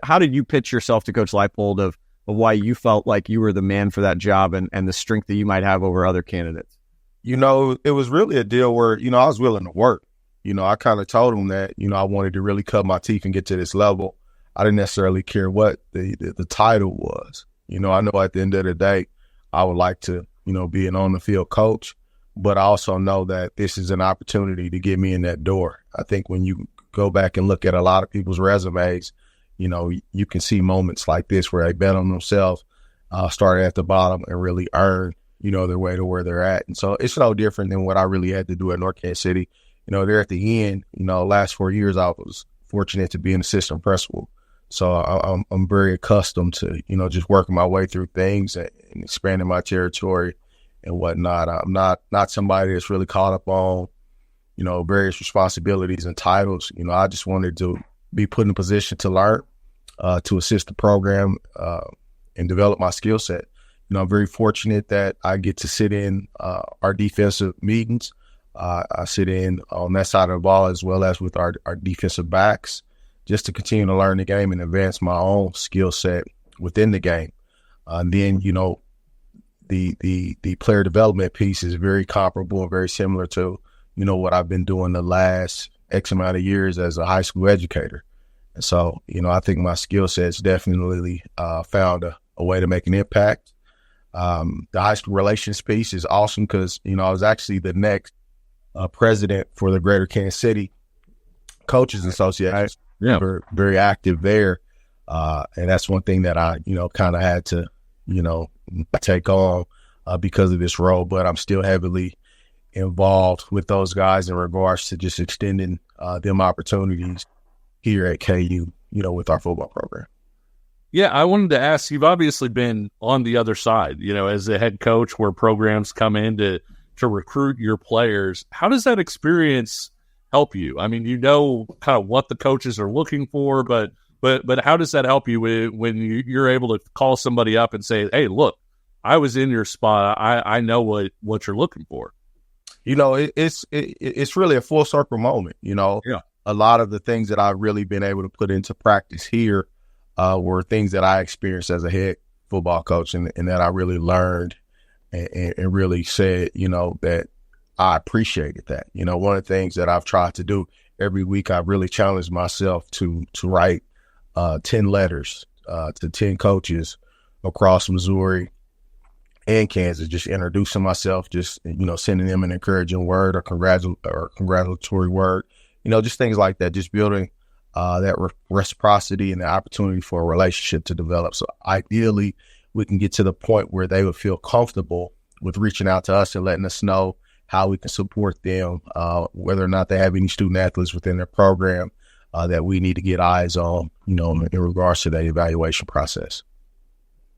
Speaker 2: how did you pitch yourself to Coach Leipold of why you felt like you were the man for that job and the strength that you might have over other candidates?
Speaker 1: It was really a deal where, I was willing to work. I kind of told him that, I wanted to really cut my teeth and get to this level. I didn't necessarily care what the title was. I know at the end of the day, I would like to, be an on-the-field coach, but I also know that this is an opportunity to get me in that door. I think when you go back and look at a lot of people's resumes, you can see moments like this where they bet on themselves, started at the bottom and really earn, their way to where they're at. And so it's no different than what I really had to do at North Kansas City. There at the end, last 4 years, I was fortunate to be an assistant principal. So I'm very accustomed to, just working my way through things and expanding my territory and whatnot. I'm not somebody that's really caught up on, various responsibilities and titles. I just wanted to be put in a position to learn, to assist the program and develop my skill set. I'm very fortunate that I get to sit in our defensive meetings. I sit in on that side of the ball as well as with our defensive backs, just to continue to learn the game and advance my own skill set within the game. And then, the player development piece is very comparable and very similar to, what I've been doing the last X amount of years as a high school educator. And so, I think my skill set's definitely found a way to make an impact. The high school relations piece is awesome because, I was actually the next president for the Greater Kansas City Coaches Association.
Speaker 3: Yeah,
Speaker 1: very active there. And that's one thing that I, kind of had to, take on because of this role, but I'm still heavily involved with those guys in regards to just extending them opportunities here at KU, with our football program.
Speaker 3: Yeah, I wanted to ask, you've obviously been on the other side, as a head coach where programs come in to recruit your players. How does that experience help you? I mean, you know kind of what the coaches are looking for, but how does that help you when you're able to call somebody up and say, hey, look, I was in your spot. I know what you're looking for.
Speaker 1: You know, it's really a full circle moment. You know,
Speaker 3: yeah.
Speaker 1: A lot of the things that I've really been able to put into practice here were things that I experienced as a head football coach, and that I really learned and really said, you know, that I appreciated that. You know, one of the things that I've tried to do every week, I really challenged myself to write 10 letters to 10 coaches across Missouri and Kansas, just introducing myself, just, you know, sending them an encouraging word or congratulatory word, you know, just things like that, just building that reciprocity and the opportunity for a relationship to develop. So ideally, we can get to the point where they would feel comfortable with reaching out to us and letting us know how we can support them, whether or not they have any student athletes within their program that we need to get eyes on, you know, in regards to that evaluation process.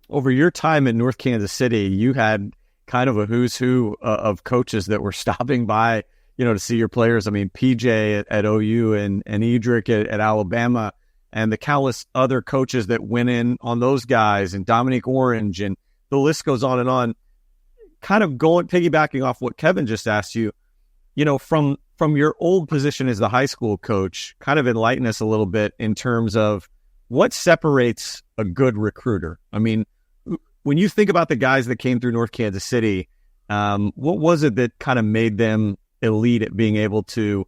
Speaker 2: Over your time in North Kansas City, you had kind of a who's who of coaches that were stopping by, you know, to see your players. I mean, PJ at OU and Edric at Alabama, and the countless other coaches that went in on those guys, and Dominique Orange, and the list goes on and on. Kind of piggybacking off what Kevin just asked you, you know, from your old position as the high school coach, kind of enlighten us a little bit in terms of what separates a good recruiter. I mean, when you think about the guys that came through North Kansas City, what was it that kind of made them elite at being able to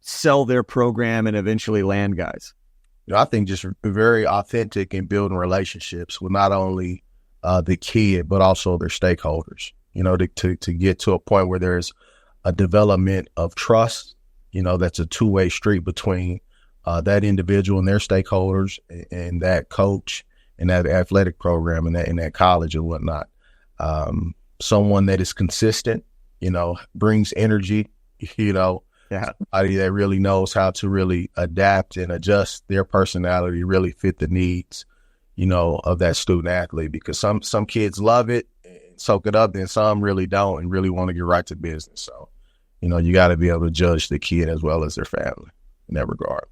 Speaker 2: sell their program and eventually land guys?
Speaker 1: You know, I think just very authentic in building relationships with not only the kid, but also their stakeholders, you know, to get to a point where there's a development of trust, you know, that's a two-way street between that individual and their stakeholders and that coach and that athletic program and that college and whatnot. Someone that is consistent, you know, brings energy, you know, somebody that really knows how to really adapt and adjust their personality, really fit the needs, you know, of that student athlete, because some kids love it, soak it up, and some really don't and really want to get right to business. So, you know, you got to be able to judge the kid as well as their family in that regard.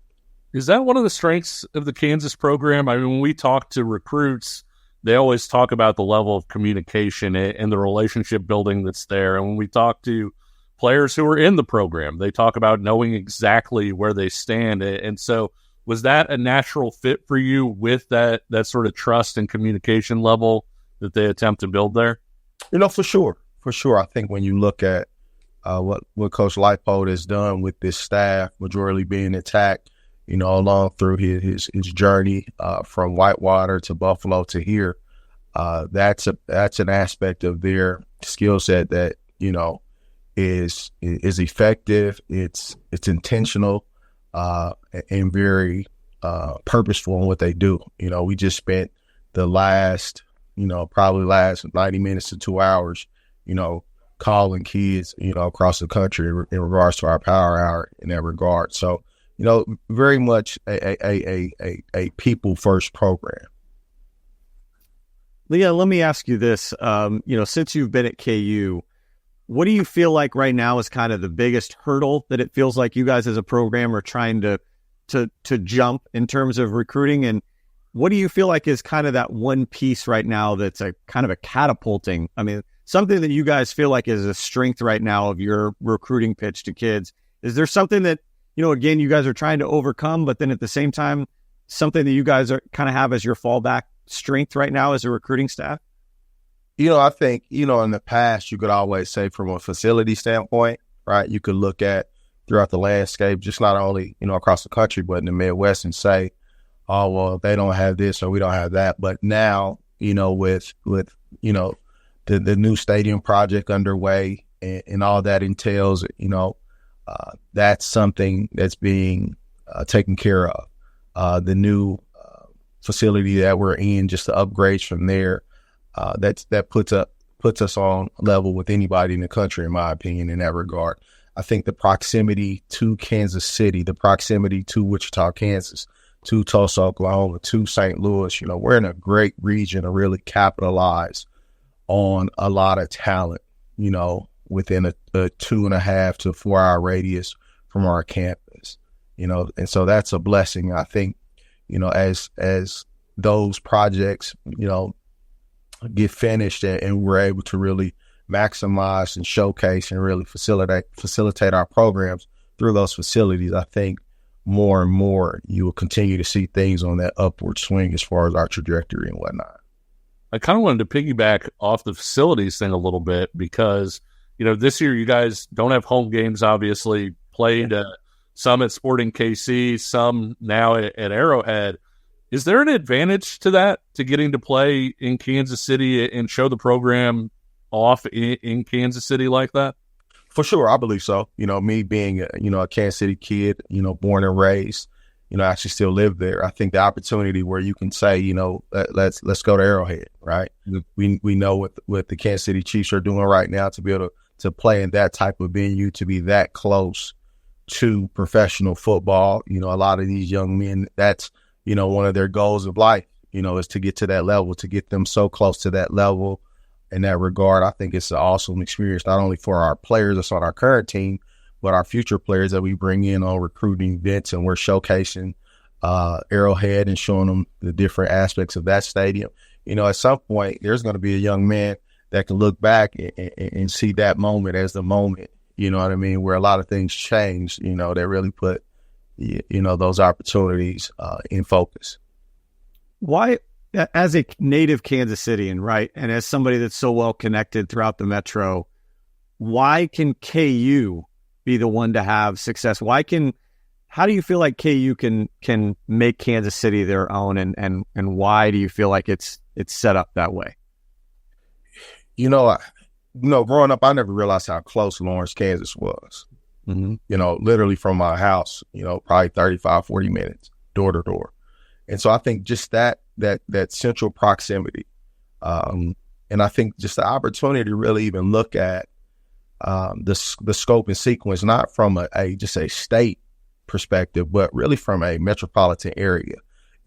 Speaker 3: Is that one of the strengths of the Kansas program? I mean, when we talk to recruits, they always talk about the level of communication and the relationship building that's there. And when we talk to players who are in the program, they talk about knowing exactly where they stand. And so was that a natural fit for you with that sort of trust and communication level that they attempt to build there?
Speaker 1: You know, for sure. I think when you look at what Coach Leipold has done with this staff, majority being intact, you know, along through his journey from Whitewater to Buffalo to here, that's an aspect of their skill set that, you know, is effective. It's intentional and very purposeful in what they do. You know, we just spent the last 90 minutes to 2 hours, you know, calling kids, you know, across the country in regards to our power hour in that regard. So, you know, very much a people first program.
Speaker 2: Leah, let me ask you this. You know, since you've been at KU, what do you feel like right now is kind of the biggest hurdle that it feels like you guys as a program are trying to jump in terms of recruiting? And what do you feel like is kind of that one piece right now that's a kind of a catapulting? I mean, something that you guys feel like is a strength right now of your recruiting pitch to kids. Is there something that, you know, again, you guys are trying to overcome, but then at the same time, something that you guys are kind of have as your fallback strength right now as a recruiting staff?
Speaker 1: You know, I think, you know, in the past, you could always say from a facility standpoint, right, you could look at throughout the landscape, just not only, you know, across the country, but in the Midwest, and say, oh, well, they don't have this or we don't have that. But now, you know, with you know, the new stadium project underway and all that entails, you know, that's something that's being taken care of. The new facility that we're in, just the upgrades from there, that puts us on level with anybody in the country, in my opinion, in that regard. I think the proximity to Kansas City, the proximity to Wichita, Kansas, to Tulsa, Oklahoma, to St. Louis, you know, we're in a great region to really capitalize on a lot of talent, you know, within a 2.5 to 4 hour radius from our campus, and so that's a blessing. I think, as those projects, get finished and we're able to really maximize and showcase and really facilitate our programs through those facilities, I think more and more you will continue to see things on that upward swing as far as our trajectory and whatnot.
Speaker 3: I kind of wanted to piggyback off the facilities thing a little bit because, this year you guys don't have home games, obviously, played some at Sporting KC, some now at Arrowhead. Is there an advantage to that, to getting to play in Kansas City and show the program off in Kansas City like that?
Speaker 1: For sure, I believe so. Me being a Kansas City kid, born and raised, I actually still live there. I think the opportunity where you can say, let's go to Arrowhead, right? Mm-hmm. We know what the Kansas City Chiefs are doing right now, to be able to play in that type of venue, to be that close to professional football. A lot of these young men, that's one of their goals of life, is to get to that level, to get them so close to that level. In that regard, I think it's an awesome experience, not only for our players that's on our current team, but our future players that we bring in on recruiting events, and we're showcasing Arrowhead and showing them the different aspects of that stadium. At some point, there's going to be a young man that can look back and see that moment as the moment, where a lot of things change, that really put, those opportunities in focus.
Speaker 2: Why, as a native Kansas Cityan, right, and as somebody that's so well connected throughout the metro, why can KU be the one to have success? How do you feel like KU can make Kansas City their own, and why do you feel like it's set up that way?
Speaker 1: Growing up, I never realized how close Lawrence, Kansas was. Mm-hmm. Literally from my house, probably 35, 40 minutes, door to door. And so I think just that central proximity, and I think just the opportunity to really even look at the scope and sequence, not from a state perspective, but really from a metropolitan area,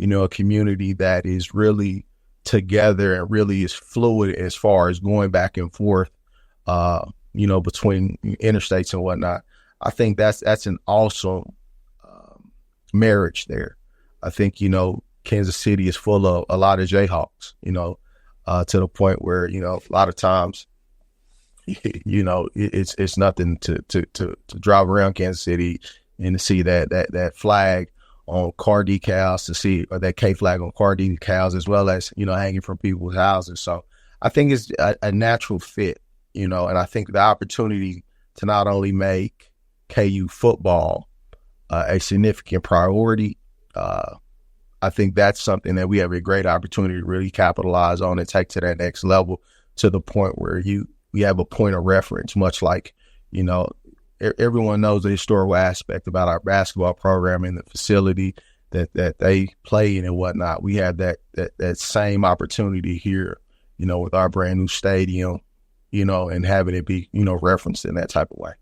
Speaker 1: a community that is really together and really is fluid as far as going back and forth, between interstates and whatnot. I think that's an awesome marriage there. I think, Kansas City is full of a lot of Jayhawks, to the point where, a lot of times, it's nothing to drive around Kansas City and to see that flag on car decals, to see, or that K flag on car decals, as well as, hanging from people's houses. So I think it's a natural fit, and I think the opportunity to not only make KU football a significant priority, I think that's something that we have a great opportunity to really capitalize on and take to that next level, to the point where we have a point of reference, much like, everyone knows the historical aspect about our basketball program and the facility that they play in and whatnot. We have that same opportunity here, with our brand new stadium, and having it be, referenced in that type of way.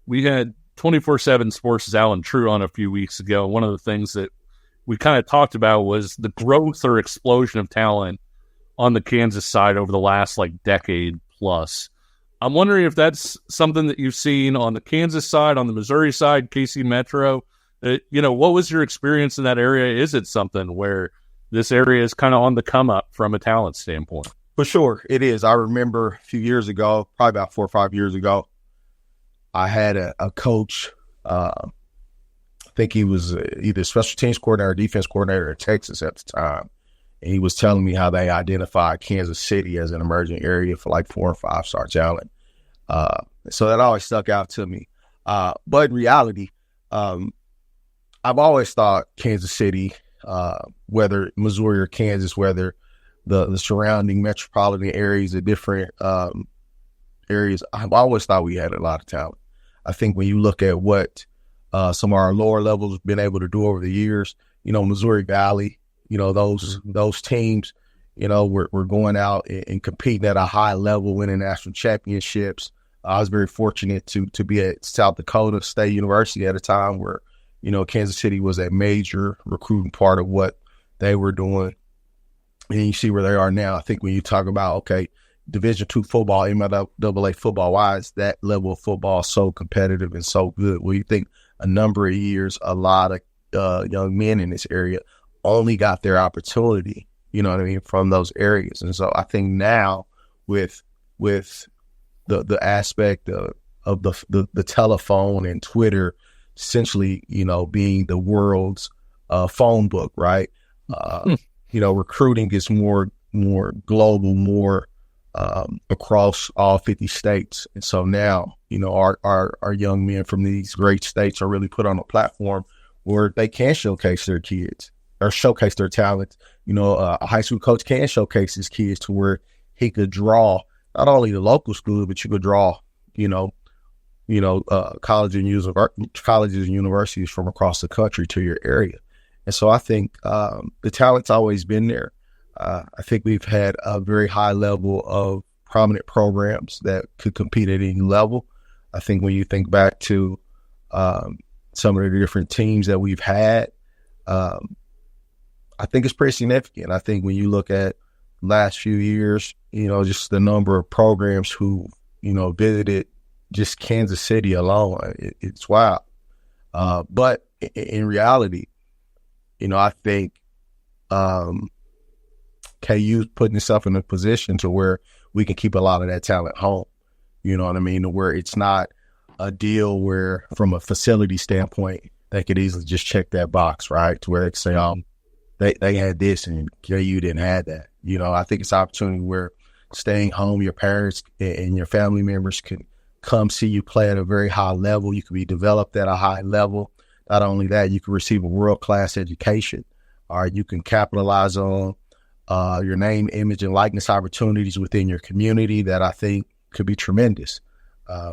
Speaker 3: We had 24/7 Sports' Alan True on a few weeks ago. One of the things that we kind of talked about was the growth or explosion of talent on the Kansas side over the last decade plus. I'm wondering if that's something that you've seen on the Kansas side, on the Missouri side, KC Metro. What was your experience in that area? Is it something where this area is kind of on the come up from a talent standpoint?
Speaker 1: For sure, it is. I remember a few years ago, probably about 4 or 5 years ago, I had a coach, I think he was either special teams coordinator or defense coordinator in Texas at the time. And he was telling me how they identified Kansas City as an emerging area for 4 and 5 star talent. So that always stuck out to me. But in reality, I've always thought Kansas City, whether Missouri or Kansas, whether the surrounding metropolitan areas, the different areas, I've always thought we had a lot of talent. I think when you look at what some of our lower levels have been able to do over the years, Missouri Valley, those teams, we're going out and competing at a high level, winning national championships. I was very fortunate to be at South Dakota State University at a time where, Kansas City was a major recruiting part of what they were doing. And you see where they are now. I think when you talk about, okay, Division II football, MLAA football, why is that level of football so competitive and so good? Well, you think a number of years, a lot of young men in this area only got their opportunity, you know what I mean, from those areas. And so I think now with the aspect of the telephone and Twitter essentially, you know, being the world's phone book, right? You know, recruiting is more global, more across all 50 states. And so now, you know, our young men from these great states are really put on a platform where they can showcase their kids or showcase their talents. You know, a high school coach can showcase his kids to where he could draw not only the local school, but you could draw, colleges and universities from across the country to your area. And so I think the talent's always been there. I think we've had a very high level of prominent programs that could compete at any level. I think when you think back to some of the different teams that we've had, I think it's pretty significant. I think when you look at last few years, you know, just the number of programs who, you know, visited just Kansas City alone, it's wild. But in reality, you know, I think KU's putting itself in a position to where we can keep a lot of that talent home. You know what I mean? To where it's not a deal where, from a facility standpoint, they could easily just check that box, right? To where they can say, oh, they had this and KU didn't have that. You know, I think it's an opportunity where staying home, your parents and your family members can come see you play at a very high level. You can be developed at a high level. Not only that, you can receive a world-class education, or you can capitalize on your name, image, and likeness opportunities within your community that I think could be tremendous.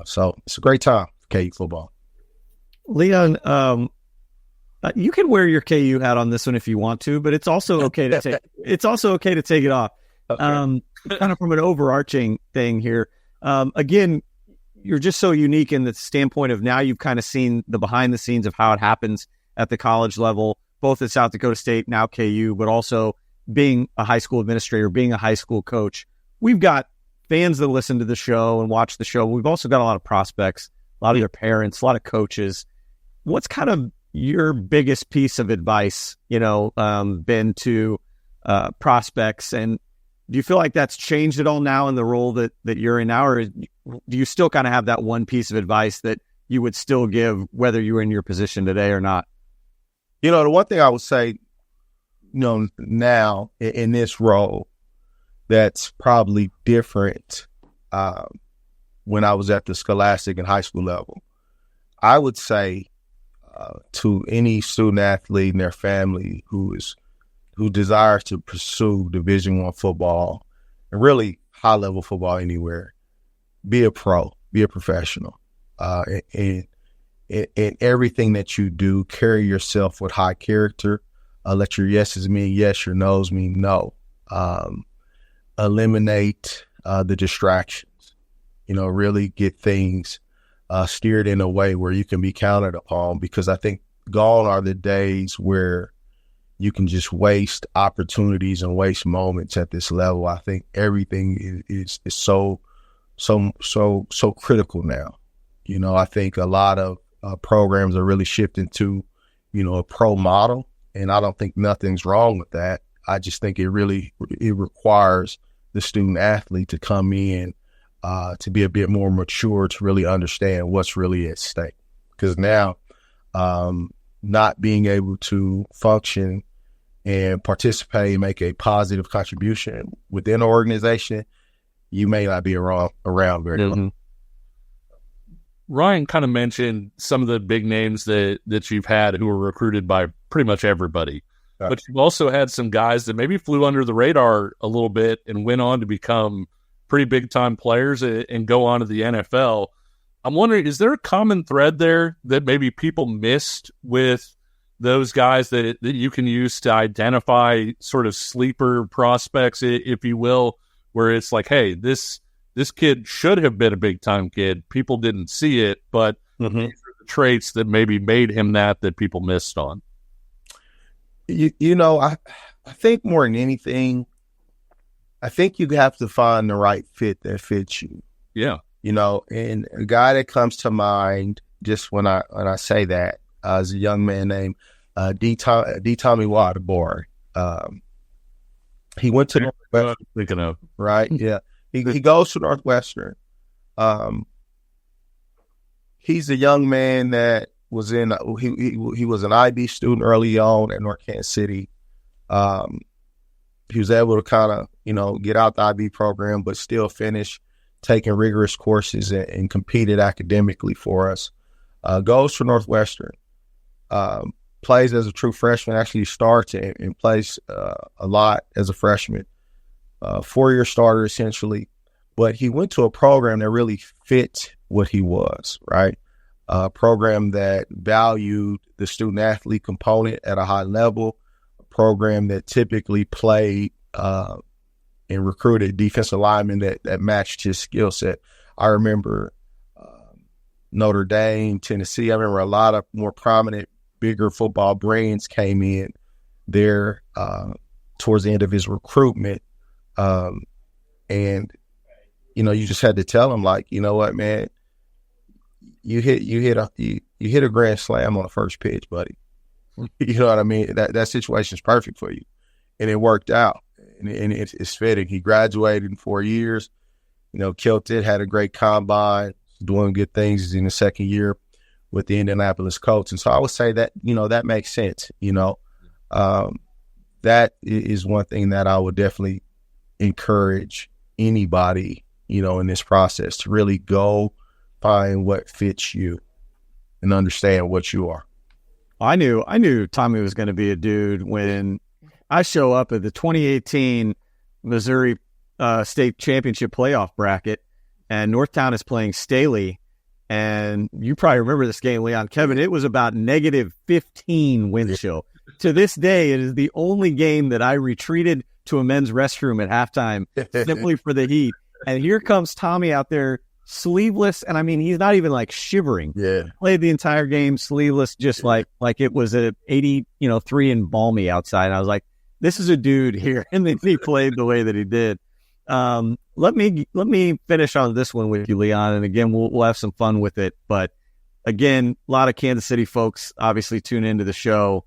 Speaker 1: So it's a great time for KU football.
Speaker 2: Leon, you can wear your KU hat on this one if you want to, but it's also okay to take. It's also okay to take it off. Okay. Kind of from an overarching thing here. Again, you're just so unique in the standpoint of now you've kind of seen the behind the scenes of how it happens at the college level, both at South Dakota State, now KU, but also being a high school administrator, being a high school coach. We've got fans that listen to the show and watch the show. We've also got a lot of prospects, a lot of their parents, a lot of coaches. What's kind of your biggest piece of advice, been to prospects? And do you feel like that's changed at all now in the role that you're in now? Or do you still kind of have that one piece of advice that you would still give whether you're in your position today or not?
Speaker 1: The one thing I would say, now in this role that's probably different when I was at the scholastic and high school level, I would say to any student athlete and their family who desires to pursue Division I football and really high level football anywhere, be a pro, be a professional, and everything that you do, carry yourself with high character. Let your yeses mean yes, your no's mean no. Eliminate the distractions. Really get things steered in a way where you can be counted upon, because I think gone are the days where you can just waste opportunities and waste moments at this level. I think everything is so critical now. I think a lot of programs are really shifting to, a pro model, and I don't think nothing's wrong with that. I just think it requires the student athlete to come in to be a bit more mature, to really understand what's really at stake. Because now, not being able to function and participate and make a positive contribution within an organization, you may not be around very long.
Speaker 3: Ryan kind of mentioned some of the big names that you've had who were recruited by pretty much everybody.
Speaker 1: Right.
Speaker 3: But you've also had some guys that maybe flew under the radar a little bit and went on to become pretty big-time players and go on to the NFL. I'm wondering, is there a common thread there that maybe people missed with those guys that you can use to identify sort of sleeper prospects, if you will, where it's like, hey, this kid should have been a big-time kid. People didn't see it, but these are the traits that maybe made him that people missed on.
Speaker 1: I think more than anything, I think you have to find the right fit that fits you.
Speaker 3: Yeah.
Speaker 1: You know, and a guy that comes to mind just when I say that is a young man named Tommy Waterboard. He went to Northwestern.
Speaker 3: Thinking of
Speaker 1: Right? Yeah. He goes to Northwestern. He's a young man that was in he was an IB student early on at North Kansas City. He was able to kind of, you know, get out the IB program, but still finish taking rigorous courses and competed academically for us. Goes to Northwestern, plays as a true freshman, actually starts and plays a lot as a freshman. 4-year starter essentially, but he went to a program that really fit what he was, right? A program that valued the student athlete component at a high level, a program that typically played and recruited defensive linemen that matched his skill set. I remember Notre Dame, Tennessee. I remember a lot of more prominent, bigger football brains came in there towards the end of his recruitment. And, you know, you just had to tell him, like, you know what, man, you hit a grand slam on the first pitch, buddy. You know what I mean? That situation is perfect for you. And it worked out. And it's fitting. He graduated in 4 years, you know, killed it, had a great combine, doing good things in the second year with the Indianapolis Colts. And so I would say that, you know, that makes sense. You know, that is one thing that I would definitely encourage anybody, you know, in this process to really go find what fits you and understand what you are.
Speaker 2: I knew Tommy was going to be a dude when I show up at the 2018 Missouri State Championship playoff bracket, and Northtown is playing Staley. And you probably remember this game, Leon. Kevin, it was about -15 wind chill. To this day, it is the only game that I retreated to a men's restroom at halftime simply for the heat. And here comes Tommy out there sleeveless. And I mean, he's not even like shivering.
Speaker 1: Yeah.
Speaker 2: Played the entire game sleeveless, just like it was a 83 and balmy outside. And I was like, this is a dude here. And then he played the way that he did. Let me finish on this one with you, Leon. And again, we'll have some fun with it. But again, a lot of Kansas City folks obviously tune into the show.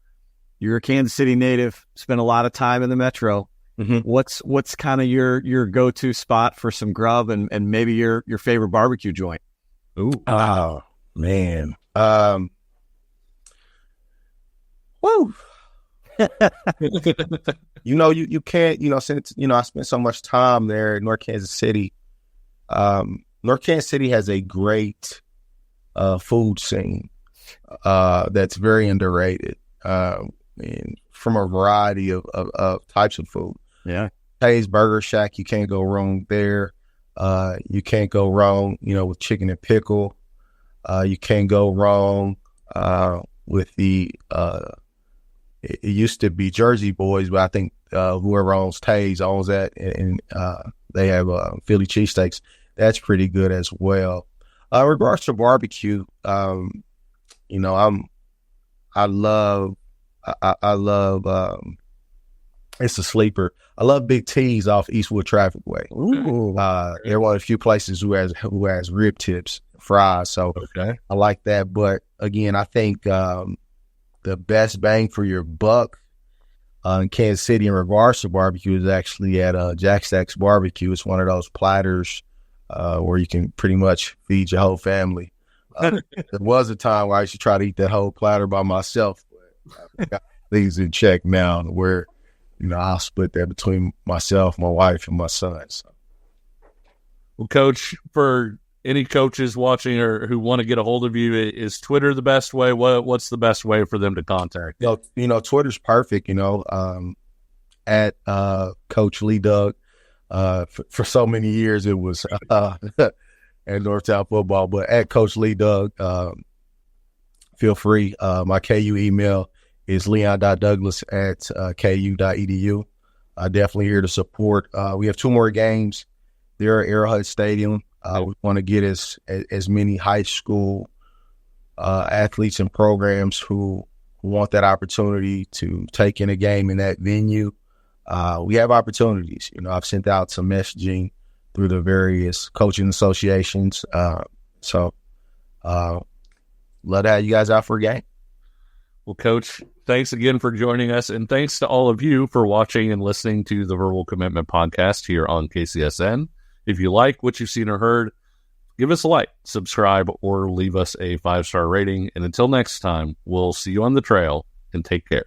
Speaker 2: You're a Kansas City native, spent a lot of time in the Metro. Mm-hmm. What's kind of your go-to spot for some grub and maybe your favorite barbecue joint?
Speaker 1: Ooh. Oh, man. Woo. You can't, since, I spent so much time there in North Kansas City. North Kansas City has a great food scene that's very underrated, and from a variety of types of food.
Speaker 2: Yeah.
Speaker 1: Hayes Burger Shack, you can't go wrong there. You can't go wrong, with chicken and pickle. You can't go wrong with the it used to be Jersey Boys, but I think whoever owns Taze owns that, and they have Philly cheesesteaks. That's pretty good as well. In regards to barbecue, I love it's a sleeper. I love Big T's off Eastwood Traffic Way.
Speaker 2: Ooh.
Speaker 1: They're one of the few places who has rib tips, fries. So okay. I like that. But again, I think the best bang for your buck in Kansas City in regards to barbecue is actually at Jack Stack's Barbecue. It's one of those platters where you can pretty much feed your whole family. There was a time where I used to try to eat that whole platter by myself, but I got things in check now where, I'll split that between myself, my wife, and my son. So.
Speaker 3: Well, Coach, for any coaches watching or who want to get a hold of you, is Twitter the best way? What's the best way for them to contact you?
Speaker 1: Twitter's perfect, at Coach Lee Doug. For so many years it was at Northtown Football, but at Coach Lee Doug, feel free. My KU email is leon.douglas@ku.edu. Definitely here to support. We have 2 more games there at Arrowhead Stadium. We want to get as many high school athletes and programs who want that opportunity to take in a game in that venue we have opportunities. I've sent out some messaging through the various coaching associations. So love to have you guys out for a game.
Speaker 3: Well, Coach, thanks again for joining us, and thanks to all of you for watching and listening to the Verbal Commitment Podcast here on KCSN. If you like what you've seen or heard, give us a like, subscribe, or leave us a 5-star rating. And until next time, we'll see you on the trail, and take care.